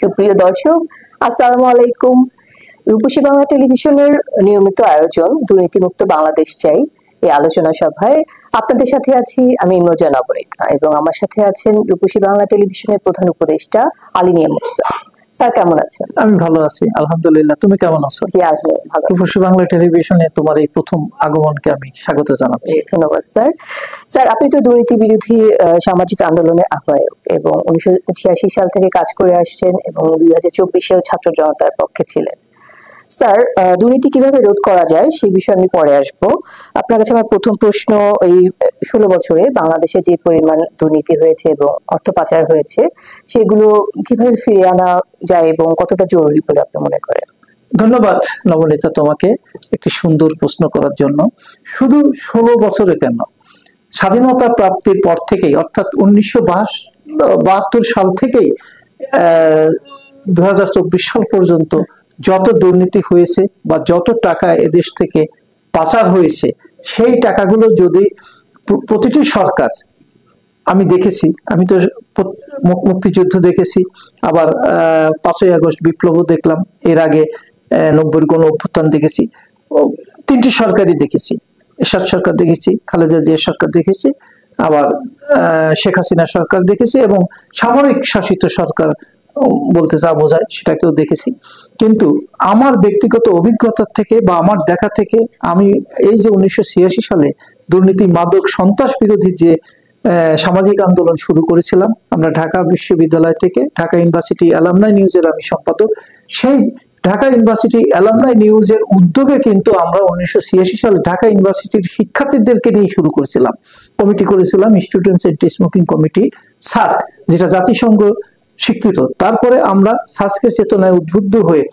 সুপ্রিয় দর্শক, আসসালামু আলাইকুম। রূপসী বাংলা টেলিভিশনের নিয়মিত আয়োজন দুর্নীতিমুক্ত বাংলাদেশ চাই এই আলোচনা সভায় আপনাদের সাথে আছি আমি ইমোজা নগরিকা এবং আমার সাথে আছেন রূপসী বাংলা টেলিভিশনের প্রধান উপদেষ্টা আলিনিয়া মুসা। স্যার কেমন আছেন? আমি ভালো আছি আলহামদুলিল্লাহ, তুমি কেমন আছো? জি ভালো। রূপসী বাংলা টেলিভিশনে তোমার এই প্রথম আগমনকে আমি স্বাগত জানাচ্ছি। ধন্যবাদ স্যার। স্যার আপনি তো দুর্নীতি বিরোধী সামাজিক আন্দোলনের আহ্বায়ক এবং 1986 সাল থেকে কাজ করে আসছেন এবং 2024-এও ছাত্র জনতার পক্ষে ছিলেন। স্যার, দুর্নীতি কিভাবে রোধ করা যায় সেই বিষয়ে আমি পরে আসবো। আপনার কাছে আমার প্রথম প্রশ্ন, এই 16 বছরে বাংলাদেশে যে পরিমাণ দুর্নীতি হয়েছে এবং অর্থ পাচার হয়েছে সেগুলো কিভাবে ফিরিয়ে আনা যায় এবং কতটা জরুরি বলে আপনি মনে করেন? ধন্যবাদ নবনীতা তোমাকে একটি সুন্দর প্রশ্ন করার জন্য। শুধু 16 বছরে কেন, স্বাধীনতা প্রাপ্তির পর থেকেই অর্থাৎ 1972 সাল থেকেই 2024 সাল পর্যন্ত যত দুর্নীতি হয়েছে বা যত টাকা এদেশ থেকে পাচার হয়েছে সেই টাকাগুলো যদি প্রতিটি সরকার, আমি দেখেছি, আমি তো মুক্তিযুদ্ধ দেখেছি, আবার 5ই আগস্ট বিপ্লবও দেখলাম, এর আগে 90-র গণ অভ্যুত্থান দেখেছি, তিনটি সরকারই দেখেছি, এরশাদ সরকার দেখেছি, খালেদা জিয়া সরকার দেখেছি, আবার শেখ হাসিনা সরকার দেখেছি এবং সামরিক শাসিত সরকার বলতে যা বোঝায় সেটাকেও দেখেছি। কিন্তু আমার ব্যক্তিগত অভিজ্ঞতা থেকে বা আমার দেখা থেকে আমি এই যে 1986 সালে দুর্নীতি মাদক সন্ত্রাস বিরোধী যে সামাজিক আন্দোলন শুরু করেছিলাম আমরা ঢাকা বিশ্ববিদ্যালয় থেকে, ঢাকা ইউনিভার্সিটি অ্যালামনাই নিউজের আমি সম্পাদক, সেই ঢাকা ইউনিভার্সিটি অ্যালামনাই নিউজের উদ্যোগে কিন্তু আমরা 1986 সালে ঢাকা ইউনিভার্সিটির শিক্ষার্থীদেরকে নিয়ে শুরু করেছিলাম, কমিটি করেছিলাম, স্টুডেন্টস এন্টি স্মোকিং কমিটি সাস্ক, যেটা জাতিসংঘ স্বীকৃত। তারপরে আমরা সাস্কের চেতনায় উদ্বুদ্ধ হয়ে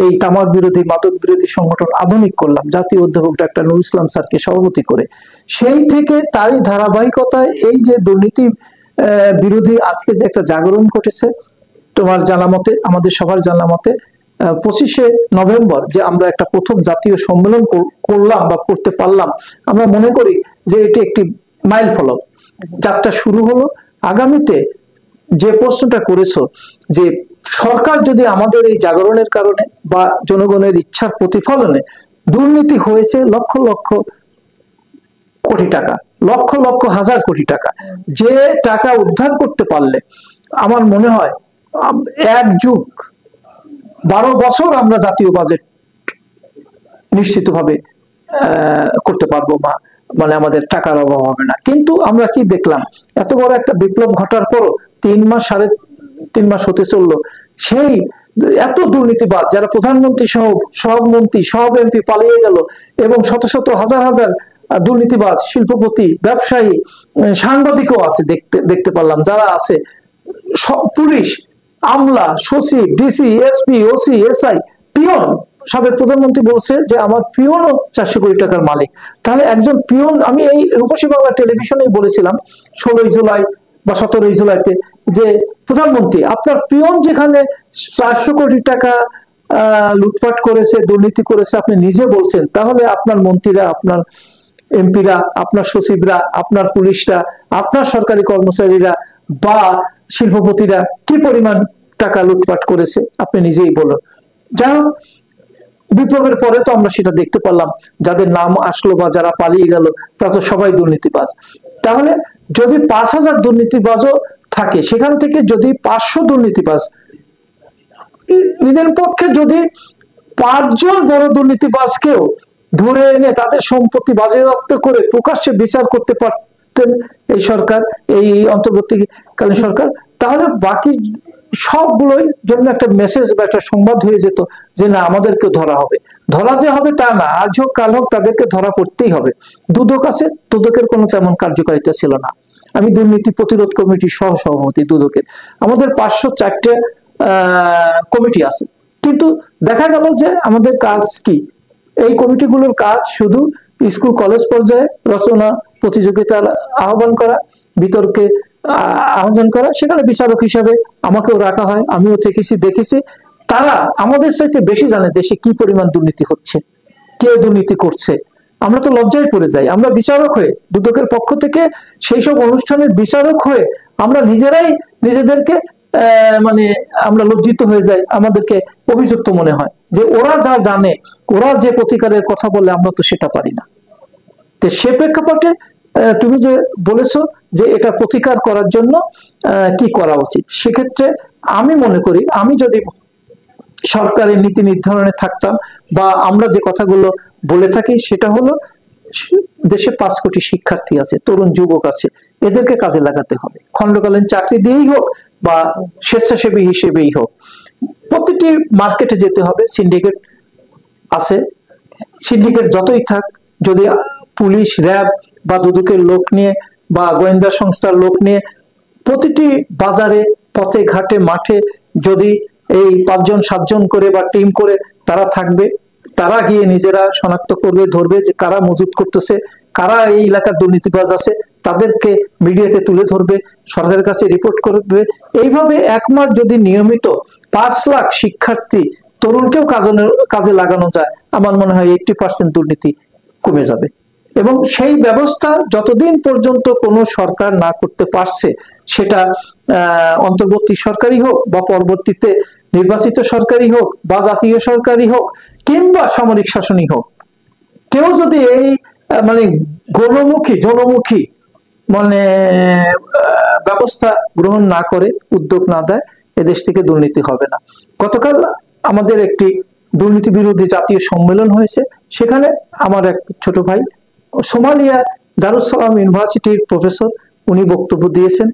এই তামাক বিরোধী মাদক বিরোধী সংগঠন আধুনিক করলাম, জাতীয় অধ্যাপক ডাক্তার নুরুল ইসলাম স্যারকে সভাপতি করে। সেই থেকে তারই ধারাবাহিকতায় এই যে দুর্নীতি বিরোধী আজকে যে একটা জাগরণ ঘটেছে, তোমার জানা মতে, আমাদের সবার জানা মতে 25শে নভেম্বর যে আমরা একটা প্রথম জাতীয় সম্মেলন করলাম বা করতে পারলাম, আমরা মনে করি যে এটি একটি মাইল ফলক, যাত্রা শুরু হলো। আগামীতে যে প্রশ্নটা করেছো যে সরকার যদি আমাদের এই জাগরণের কারণে বা জনগণের ইচ্ছার প্রতিফলনে, দুর্নীতি হয়েছে লক্ষ লক্ষ কোটি টাকা, লক্ষ লক্ষ হাজার কোটি টাকা, যে টাকা উদ্ধার করতে পারলে আমার মনে হয় 1 যুগ 12 বছর আমরা জাতীয় বাজেট নিশ্চিতভাবে করতে পারবো, মানে আমাদের টাকার অভাব হবে না। কিন্তু আমরা কি দেখলাম, এত বড় একটা বিপ্লব ঘটার পরও 3 মাস 3.5 মাস হতে চললো, সেই এত দুর্নীতিবাদ যারা প্রধানমন্ত্রী সহ সব মন্ত্রী সব এমপি পালিয়ে গেল এবং শত শত হাজার হাজার দুর্নীতিবাদ, শিল্পপতি, ব্যবসায়ী, সাংবাদিকও আছে, দেখতে পারলাম যারা আছে, পুলিশ, আমলা, সচিব, DC, SP, OC, SI, peon. সাবেক প্রধানমন্ত্রী বলছে যে আমার পিয়নও 400 কোটি টাকার মালিক। তাহলে একজন পিয়ন, আমি এই রূপসী বাংলা টেলিভিশনেই বলেছিলাম 16 জুলাই বা 17 জুলাইতে যে প্রধানমন্ত্রী আপনার পিয়ন যেখানে 400 কোটি টাকা লুটপাট করেছে, দুর্নীতি করেছে আপনি নিজে বলছেন, তাহলে আপনার মন্ত্রীরা, আপনার এমপিরা, আপনার সচিবরা, আপনার পুলিশরা, আপনার সরকারি কর্মচারীরা বা শিল্পপতিরা কি পরিমাণ টাকা লুটপাট করেছে আপনি নিজেই বলুন। যাই হোক, বিপ্লবের পরে তো আমরা সেটা দেখতে পারলাম, যাদের নাম আসলো বা যারা পালিয়ে গেল তারা তো সবাই দুর্নীতিবাজ। তাহলে যদি 5000 দুর্নীতিবাজও থাকে, সেখান থেকে যদি 500 দুর্নীতিবাজ, ঈদের পক্ষে যদি 5 জন বড় দুর্নীতিবাজকেও ধরে এনে তাদের সম্পত্তি বাজেয়াপ্ত করে প্রকাশ্যে বিচার করতে পারতেন এই সরকার, এই অন্তর্বর্তীকালীন সরকার, তাহলে বাকি সবগুলোই জন্য একটা মেসেজ বা একটা সংবাদ হয়ে যেত যে না, আমাদেরকে ধরা হবে। ধরা যে হবে তা না, আজ হোক কাল হোক তাদেরকে ধরা করতেই হবে। দুদক আছে, দুদকের কোনো তেমন কার্যকারিতা ছিল না। আমি দুর্নীতি প্রতিরোধ কমিটির সহসভাপতি দুদকের, আমাদের 504টে কমিটি আছে, কিন্তু দেখা গেল যে আমাদের কাজ কি, এই কমিটিগুলোর কাজ শুধু স্কুল কলেজ পর্যায়ে রচনা প্রতিযোগিতার আহ্বান করা, বিতর্কে আহ্বান করা, সেখানে বিচারক হিসাবে আমাকেও রাখা হয়, আমিও থেকেছি, দেখেছি। তারা আমাদের চাইতে বেশি জানে দেশে কি পরিমাণ দুর্নীতি হচ্ছে, কে দুর্নীতি করছে। আমরা তো লজ্জায় পড়ে যাই, আমরা বিচারক হয়ে, দুদকের পক্ষ থেকে সেই সব অনুষ্ঠানের বিচারক হয়ে আমরা নিজেরাই নিজেদেরকে মানে আমরা লজ্জিত হয়ে যাই, আমাদেরকে অভিযুক্ত মনে হয় যে ওরা যা জানে, ওরা যে প্রতিকারের কথা বলে আমরা তো সেটা পারি না। তো সে প্রেক্ষাপটে তুমি যে বলেছো যে এটা প্রতিকার করার জন্য কি করা উচিত, সেক্ষেত্রে আমি মনে করি আমি যদি সরকারের নীতি নির্ধারণে থাকতাম বা আমরা যে কথাগুলো বলে থাকি সেটা হলো দেশে 5 কোটি শিক্ষার্থী আছে, তরুণ যুবক আছে, এদেরকে কাজে লাগাতে হবে। খণ্ডকালীন চাকরি দিয়েই হোক বা স্বেচ্ছাসেবী হিসেবেই হোক, প্রতিটি মার্কেটে যেতে হবে। সিন্ডিকেট আছে, সিন্ডিকেট যতই থাক, যদি পুলিশ, র্যাব বা দুদকের লোক নিয়ে বা গোয়েন্দা সংস্থার লোক নিয়ে প্রতিটি বাজারে, পথে ঘাটে, মাঠে যদি এই 5 জন 7 জন করে বা টিম করে তারা থাকবে, তারা গিয়ে নিজেরা শনাক্ত করবে, ধরবে যে কারা মজুত করতেছে, কারা এই এলাকার দুর্নীতিবাজ আছে, তাদেরকে মিডিয়াতে তুলে ধরবে, সরকারের কাছে রিপোর্ট করবে। এইভাবে 1 মাস যদি নিয়মিত 5 লাখ শিক্ষার্থী তরুণকেও কাজে লাগানো যায়, আমার মনে হয় 80% দুর্নীতি কমে যাবে। এবং সেই ব্যবস্থা যতদিন পর্যন্ত কোনো সরকার না করতে পারছে, সেটা অন্তর্বর্তী সরকারই হোক বা পরবর্তীতে নির্বাচিত সরকারই হোক বা জাতীয় সরকারই হোক কিংবা সামরিক শাসনই হোক, কেউ যদি এই মানে জনমুখী মানে ব্যবস্থা গ্রহণ না করে, উদ্যোগ না দেয়, এদেশ থেকে দুর্নীতি হবে না। গতকাল আমাদের একটি দুর্নীতি বিরোধী জাতীয় সম্মেলন হয়েছে, সেখানে আমার এক ছোট ভাই সোমালিয়া দারুস সালাম ইউনিভার্সিটির প্রফেসর, উনি বক্তব্য দিয়েছেন,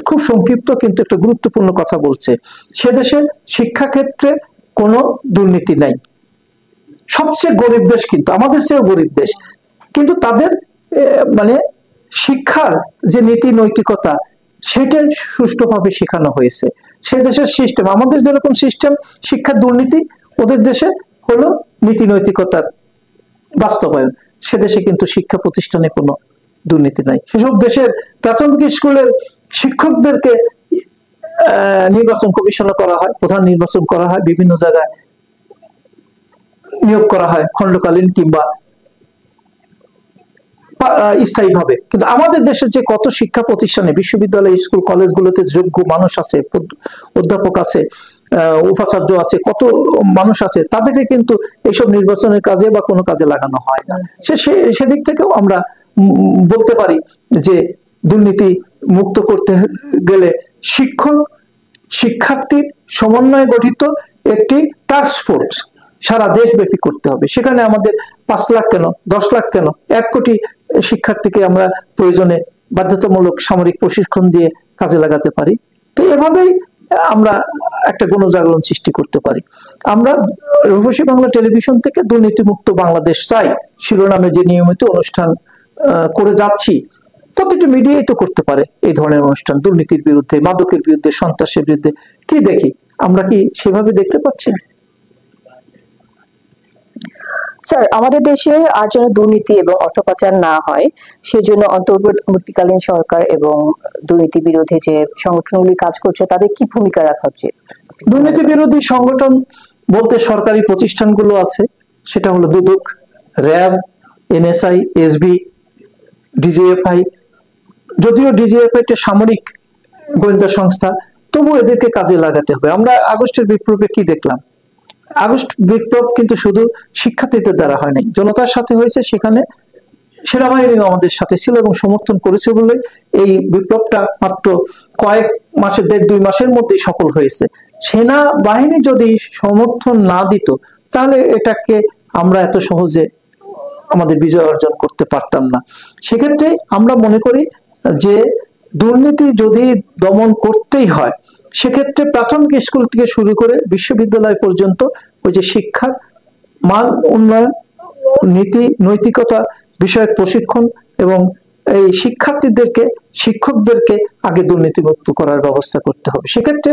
খুব সংক্ষিপ্ত কিন্তু একটা গুরুত্বপূর্ণ কথা বলছে। সে দেশে শিক্ষাক্ষেত্রে কোনো দুর্নীতি নাই, সবচেয়ে গরিব দেশ, কিন্তু আমাদের চেয়েও গরিব দেশ, কিন্তু তাদের মানে শিক্ষার যে নীতি নৈতিকতা সেটা সুষ্ঠুভাবে শেখানো হয়েছে। সে দেশের সিস্টেম, আমাদের যেরকম সিস্টেম শিক্ষার দুর্নীতি, ওদের দেশে হলো নীতি নৈতিকতার বাস্তবায়ন। সে দেশে কিন্তু শিক্ষা প্রতিষ্ঠানে কোনো দুর্নীতি নাই। সেসব দেশের প্রাথমিক স্কুলের শিক্ষকদেরকে নির্বাচন কমিশনে করা হয়, প্রধান নির্বাচন করা হয়, বিভিন্ন জায়গায় নিয়োগ করা হয় খণ্ডকালীন কিংবা স্থায়ীভাবে। কিন্তু আমাদের দেশের যে কত শিক্ষা প্রতিষ্ঠানে, বিশ্ববিদ্যালয়, স্কুল, কলেজগুলোতে যোগ্য মানুষ আছে, অধ্যাপক আছে, উপাচার্য আছে, কত মানুষ আছে, তাদেরকে কিন্তু এইসব নির্বাচনের কাজে বা কোনো কাজে লাগানো হয় না। সেদিক থেকেও আমরা বলতে পারি যে দুর্নীতি মুক্ত করতে গেলে শিক্ষার্থীর সমন্বয়ে গঠিত একটি টাস্ক ফোর্স সারা দেশব্যাপী করতে হবে। সেখানে আমাদের 5 লাখ কেন, 10 লাখ কেন, 1 কোটি শিক্ষার্থীকে আমরা প্রয়োজনে বাধ্যতামূলক সামরিক প্রশিক্ষণ দিয়ে কাজে লাগাতে পারি। তো এভাবেই আমরা একটা গণজাগরণ সৃষ্টি করতে পারি। আমরা রূপসী বাংলা টেলিভিশন থেকে দুর্নীতিমুক্ত বাংলাদেশ চাই শিরোনামে যে নিয়মিত অনুষ্ঠান করে যাচ্ছি, প্রতিটি মিডিয়াই তো করতে পারে এই ধরনের অনুষ্ঠান, দুর্নীতির বিরুদ্ধে, মাদকের বিরুদ্ধে, সন্ত্রাসের বিরুদ্ধে। কি দেখি আমরা, কি সেভাবে দেখতে পাচ্ছি? স্যার, আমাদের দেশে আর যেন দুর্নীতি এবং অর্থ পাচার না হয়, সেজন্য অন্তর্বর্তীকালীন সরকার এবং দুর্নীতি বিরোধী যে সংগঠনগুলি কাজ করছে, তাদের কি ভূমিকা রাখা উচিত? দুর্নীতি বিরোধী সংগঠন বলতে সরকারি প্রতিষ্ঠানগুলো আছে, সেটা হলো দুদক, র্যাব, এনএসআই, এসবি, ডিজিএফআই। যদিও ডিজিএফআই একটা সামরিক গোয়েন্দা সংস্থা, তবু এদেরকে কাজে লাগাতে হবে। আমরা আগস্টের বিপ্লবে কি দেখলাম? আগস্ট বিপ্লব কিন্তু শুধু শিক্ষার্থীদের দ্বারা হয়নি, জনতার সাথে হয়েছে। সেখানে সেনাবাহিনীও আমাদের সাথে ছিল এবং সমর্থন করেছে বলে এই বিপ্লবটা মাত্র কয়েক মাসের, 1.5-2 মাসের মধ্যেই সফল হয়েছে। সেনাবাহিনী যদি সমর্থন না দিত, তাহলে এটাকে আমরা এত সহজে আমাদের বিজয় অর্জন করতে পারতাম না। সেক্ষেত্রে আমরা মনে করি যে দুর্নীতি যদি দমন করতেই হয়, সেক্ষেত্রে প্রাথমিক স্কুল থেকে শুরু করে বিশ্ববিদ্যালয় পর্যন্ত ওই যে শিক্ষার মান উন্নয়ন, নীতি নৈতিকতা বিষয়ক প্রশিক্ষণ এবং এই শিক্ষকদেরকে আগে দুর্নীতিমুক্ত করার ব্যবস্থা করতে হবে। সেক্ষেত্রে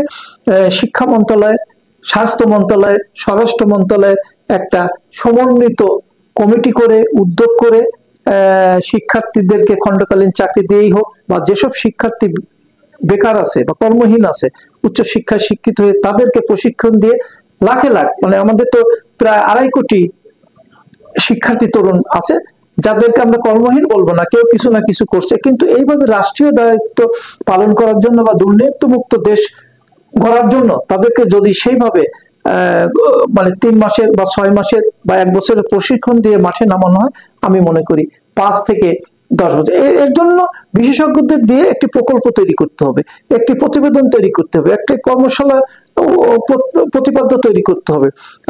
শিক্ষা মন্ত্রণালয়, স্বাস্থ্য মন্ত্রণালয়, স্বরাষ্ট্র মন্ত্রণালয়ের একটা সমন্বিত কমিটি করে, উদ্যোগ করে শিক্ষার্থীদেরকে খণ্ডকালীন চাকরি দিয়েই হোক বা যেসব শিক্ষার্থী বেকার আছে বা কর্মহীন আছে, উচ্চশিক্ষায় শিক্ষিত হয়ে তাদেরকে প্রশিক্ষণ দিয়ে লাখে লাখ, মানে আমাদের তো প্রায় 2.5 কোটি শিক্ষার্থী তরুণ আছে, যাদেরকে আমরা কর্মহীন বলবো না, কেউ কিছু না কিছু করছে, কিন্তু এইভাবে রাষ্ট্রীয় দায়িত্ব পালন করার জন্য বা দুর্নীতিমুক্ত দেশ গড়ার জন্য তাদেরকে যদি সেইভাবে মানে 3 মাসের বা 6 মাসের বা 1 বছরের প্রশিক্ষণ দিয়ে মাঠে নামানো হয়, আমি মনে করি 5 থেকে 10 বছর। এর জন্য বিশেষজ্ঞদের দিয়ে একটি প্রকল্প তৈরি করতে হবে, একটি প্রতিবেদন তৈরি করতে হবে, একটি কর্মশালা প্রতিপাদ্য তৈরি করতে হবে।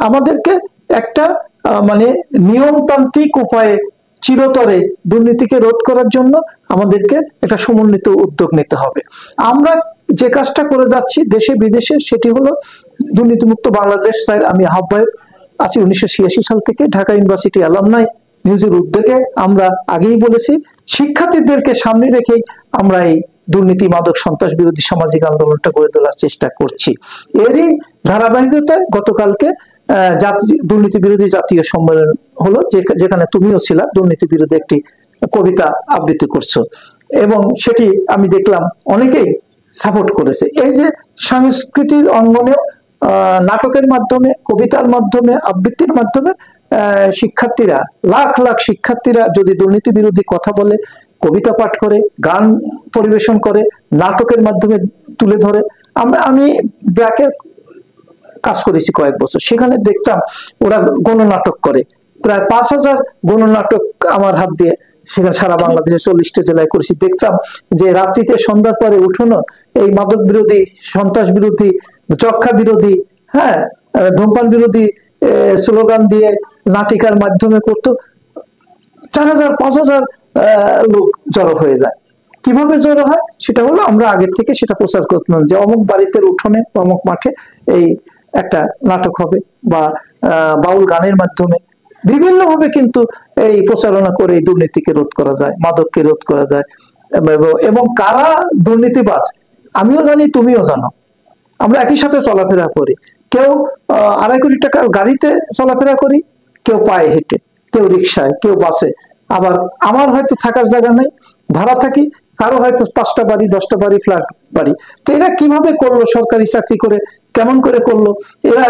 আমাদেরকে একটা মানে নিয়মতান্ত্রিক উপায়ে চিরতরে দুর্নীতিকে রোধ করার জন্য আমাদেরকে একটা সমন্বিত উদ্যোগ নিতে হবে। আমরা যে কাজটা করে যাচ্ছি দেশে বিদেশে, সেটি হলো দুর্নীতিমুক্ত বাংলাদেশ। স্যার, আমি আহ্বায়ক আছি 1986 সাল থেকে, ঢাকা ইউনিভার্সিটি অ্যালামনাই নিউজের উদ্যোগে। আমরা আগেই বলেছি, শিক্ষার্থীদেরকে সামনে রেখেই আমরা এই দুর্নীতি, মাদক, সন্ত্রাস বিরোধী সামাজিক আন্দোলনটা গড়ে তোলার চেষ্টা করছি। এরই ধারাবাহিকতায় গতকালকে দুর্নীতি বিরোধী জাতীয় সম্মেলন হলো, যেখানে তুমিও ছিলা, দুর্নীতি বিরোধী একটি কবিতা আবৃত্তি করছো, এবং সেটি আমি দেখলাম অনেকেই সাপোর্ট করেছে। এই যে সাংস্কৃতিক অঙ্গনে নাটকের মাধ্যমে, কবিতার মাধ্যমে, আবৃত্তির মাধ্যমে শিক্ষার্থীরা, লাখ লাখ শিক্ষার্থীরা যদি দুর্নীতি বিরোধী কথা বলে, কবিতা পাঠ করে, গান পরিবেশন করে, নাটকের মাধ্যমে তুলে ধরে। আমি ব্যাকে কাজ করেছি কয়েক বছর, সেখানে দেখতাম ওরা গণনাটক করে, প্রায় 5000 গণনাটক আমার হাত দিয়ে সেখানে সারা বাংলাদেশে 40টা জেলায় করেছি। দেখতাম যে রাত্রিতে সন্ধ্যার পরে উঠোনো এই মাদক বিরোধী, সন্ত্রাস বিরোধী, যক্ষ্মা বিরোধী, হ্যাঁ, ধূমপান বিরোধী স্লোগান দিয়ে নাটিকার মাধ্যমে করতো। 4000 5000 লোক জড়ো হয়ে যায়। কিভাবে জড়ো হয় সেটা হলো, আমরা আগের থেকে সেটা প্রচার করতাম যে অমুক বাড়িতে উঠোনে, অমুক মাঠে এই একটা নাটক হবে, বা বাউল গানের মাধ্যমে বিভিন্নভাবে কিন্তু এই প্রচারণা করে এই দুর্নীতিকে রোধ করা যায়, মাদককে রোধ করা যায়। এবং কারা দুর্নীতিবাজ আমিও জানি, তুমিও জানো। আমরা একই সাথে চলাফেরা করি, কেউ 2.5 কোটি টাকার গাড়িতে চলাফেরা করি, কেউ পায়ে হেঁটে, কেউ রিক্সায়, কেউ বাসে। আবার আমার হয়তো থাকার জায়গা নেই, ভাড়া থাকি, কারো হয়তো 5টা বাড়ি, 10টা বাড়ি, ফ্ল্যাট বাড়ি। তো এরা কিভাবে করলো? সরকারি চাকরি করে কেমন করে করলো? এরা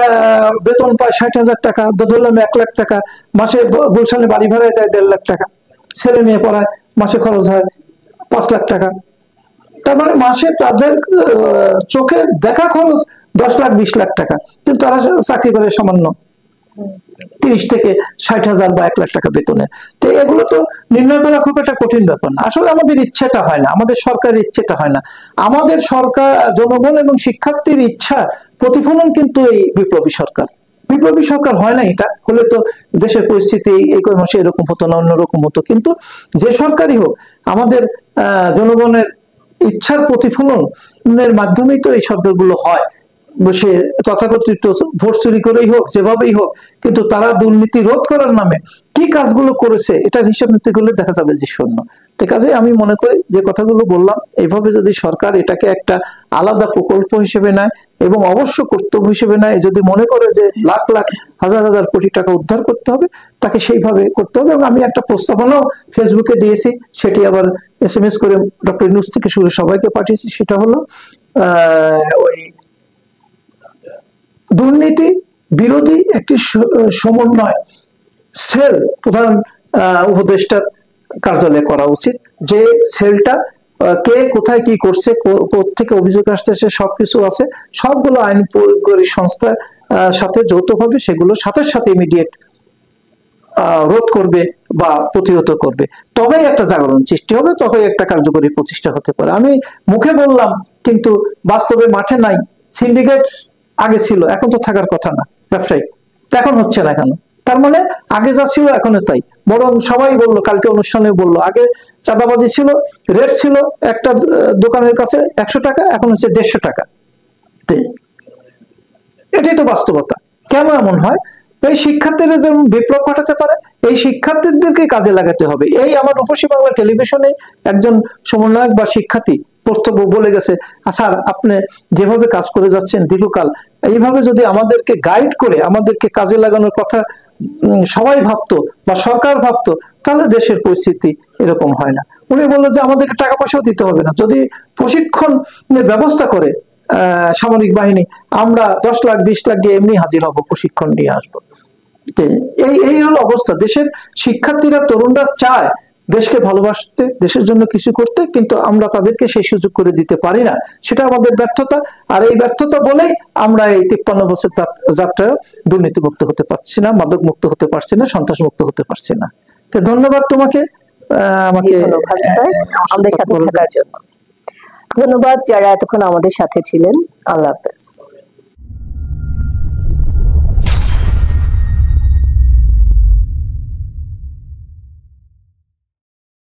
বেতন পায় 60,000 টাকা, ধরলাম 1 লাখ টাকা, মাসে গুলশানে বাড়ি ভাড়ায় দেয় 1.5 লাখ টাকা, ছেলে মেয়ে পড়ায়, মাসে খরচ হয় 5 লাখ টাকা। তার মানে মাসে তাদের চোখে দেখা খরচ 10 লাখ 20 লাখ টাকা, কিন্তু তারা চাকরি করে সামান্য 30 থেকে 60,000 বা 1 লাখ টাকা বেতনে। তো এগুলো তো নির্ণয় করা খুব একটা কঠিন ব্যাপার না। আসলে আমাদের ইচ্ছেটা হয় না, আমাদের সরকারের ইচ্ছেটা হয় না। আমাদের সরকার, জনগণ এবং শিক্ষার্থীর ইচ্ছা প্রতিফলন কিন্তু এই বিপ্লবী সরকার। বিপ্লবী সরকার হয় না, এটা হলে তো দেশের পরিস্থিতি এই কয় মাসে এরকম হতো না, অন্যরকম হতো। কিন্তু যে সরকারই হোক, আমাদের জনগণের ইচ্ছার প্রতিফলনের মাধ্যমেই তো এই সরকারগুলো হয়। সে তথাকথিত ভোট চুরি করেই হোক, যেভাবেই হোক, কিন্তু তারা দুর্নীতি রোধ করার নামে কি কাজগুলো করেছে এটার হিসাব নিতে গেলে দেখা যাবে যে শূন্য। তো কাজে আমি মনে করি যে কথাগুলো বললাম, এইভাবে যদি সরকার এটাকে একটা আলাদা প্রকল্প হিসেবে নেয় এবং অবশ্য কর্তব্য হিসেবে নেয়, যদি মনে করে যে লাখ লাখ হাজার হাজার কোটি টাকা উদ্ধার করতে হবে, তাকে সেইভাবে করতে হবে। এবং আমি একটা প্রস্তাবনাও ফেসবুকে দিয়েছি, সেটি আবার SMS করে ডক্টর ইউনূস থেকে শুরু সবাইকে পাঠিয়েছি। সেটা হলো ওই দুর্নীতি বিরোধী একটি সমন্বয় সেল প্রধান উপদেষ্টার কার্যালয়ে করা উচিত। যে সেলটা কে কোথায় কি করছে, থেকে অভিযোগ আসতেছে, সবকিছু আছে, সবগুলো আইন প্রয়োগকারী সংস্থার সাথে যৌথভাবে সেগুলো সাথে সাথে ইমিডিয়েট রোধ করবে বা প্রতিহত করবে। তবেই একটা জাগরণ সৃষ্টি হবে, তবেই একটা কার্যকরী প্রতিষ্ঠা হতে পারে। আমি মুখে বললাম কিন্তু বাস্তবে মাঠে নাই। সিন্ডিকেটস আগে ছিল, এখন তো থাকার কথা না, ব্যবসায়ী এখন হচ্ছে না কেন? তার মানে আগে যা ছিল এখনো তাই। বরং সবাই বললো, কালকে অনুষ্ঠানে বললো, আগে চাঁদাবাজি ছিল, রেট ছিল একটা দোকানের কাছে 100 টাকা, এখন হচ্ছে 150 টাকা। এটাই তো বাস্তবতা। কেন এমন হয়? এই শিক্ষার্থীরা যেমন বিপ্লব ঘটাতে পারে, এই শিক্ষার্থীদেরকে কাজে লাগাতে হবে। এই আমার রূপসী বাংলা টেলিভিশনে একজন সমন্বয়ক বা শিক্ষার্থী বক্তব্য বলে গেছে, স্যার আপনি যেভাবে কাজ করে যাচ্ছেন দীর্ঘকাল, এইভাবে যদি আমাদেরকে গাইড করে আমাদেরকে কাজে লাগানোর কথা সবাই ভাবতো বা সরকার ভাবতো, তাহলে দেশের পরিস্থিতি এরকম হয় না। উনি বললেন যে আমাদেরকে টাকা পয়সাও দিতে হবে না, যদি প্রশিক্ষণের ব্যবস্থা করে সামরিক বাহিনী, আমরা 10 লাখ 20 লাখ দিয়ে এমনি হাজির হব, প্রশিক্ষণ নিয়ে আসবো। এই হলো অবস্থা। দেশের শিক্ষার্থীরা, তরুণরা চায় দেশকে ভালোবাসতে, দেশের জন্য কিছু করতে, কিন্তু আমরা তাদেরকে সেই সুযোগ করে দিতে পারি না। সেটা আমাদের ব্যর্থতা। আর এই ব্যর্থতা বলেই আমরা এই 53 বছর যাত্রায় দুর্নীতিমুক্ত হতে পারছি না, মাদক মুক্ত হতে পারছি না, সন্ত্রাস মুক্ত হতে পারছি না। তো ধন্যবাদ তোমাকে আমাকে ধন্যবাদ স্যার আমাদের সাথে থাকার জন্য। ধন্যবাদ যারা এতক্ষণ আমাদের সাথে ছিলেন। আল্লাহ হাফেজ।